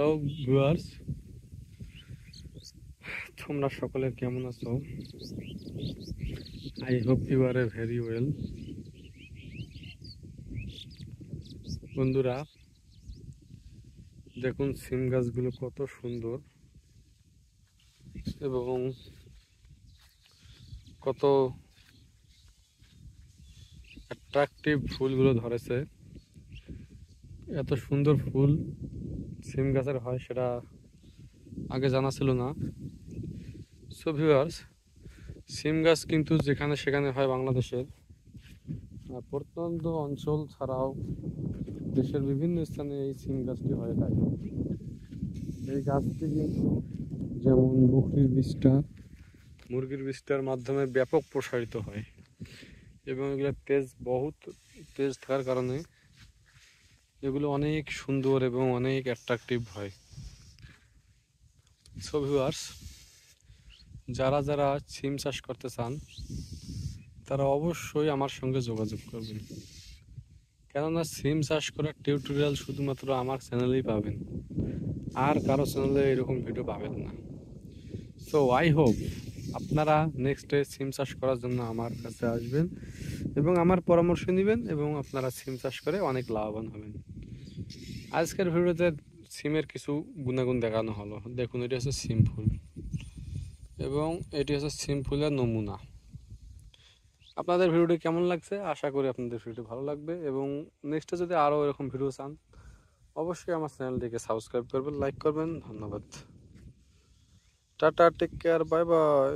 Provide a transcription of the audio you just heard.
Hello viewers, তোমরা সকলে কেমন আছো? I hope you are a very well. বন্ধুরা, দেখুন সিম গাছগুলো কত সুন্দর এবং কত অ্যাট্রাকটিভ ফুলগুলো ধরেছে। এত সুন্দর ফুল সিম গাছের হয় সেটা আগে জানা ছিল না। সো ভিউয়ার্স, সিম গাছ কিন্তু যেখানে সেখানে হয় বাংলাদেশের প্রত্যন্ত অঞ্চল ছাড়াও দেশের বিভিন্ন স্থানে এই সিম গাছটি হয়ে থাকে। এই গাছটি কিন্তু যেমন মুরগির বীজটার মাধ্যমে ব্যাপক প্রসারিত হয় এবং এগুলো বহুত তেজ থাকার কারণে এগুলো অনেক সুন্দর এবং অনেক অ্যাট্রাকটিভ হয়। সো ভিউয়ার্স, যারা যারা সিম চাষ করতে চান তারা অবশ্যই আমার সঙ্গে যোগাযোগ করবেন, কেননা সিম চাষ করার টিউটোরিয়াল শুধুমাত্র আমার চ্যানেলেই পাবেন, আর কারো চ্যানেলে এরকম ভিডিও পাবেন না। সো আই হোপ আপনারা নেক্সটে সিম চাষ করার জন্য আমার কাছে আসবেন এবং আমার পরামর্শ নেবেন এবং আপনারা সিম চাষ করে অনেক লাভবান হবেন। আজকের ভিডিওতে সিমের কিছু গুণাগুণ দেখানো হলো। দেখুন, এটি হচ্ছে সিম ফুল এবং এটি হচ্ছে সিম ফুলের নমুনা। আপনাদের ভিডিওটি কেমন লাগছে? আশা করি আপনাদের ভিডিওটি ভালো লাগবে এবং নেক্সটে যদি আরও এরকম ভিডিও চান অবশ্যই আমার চ্যানেলটিকে সাবস্ক্রাইব করবেন, লাইক করবেন। ধন্যবাদ। Tata, take care, bye by.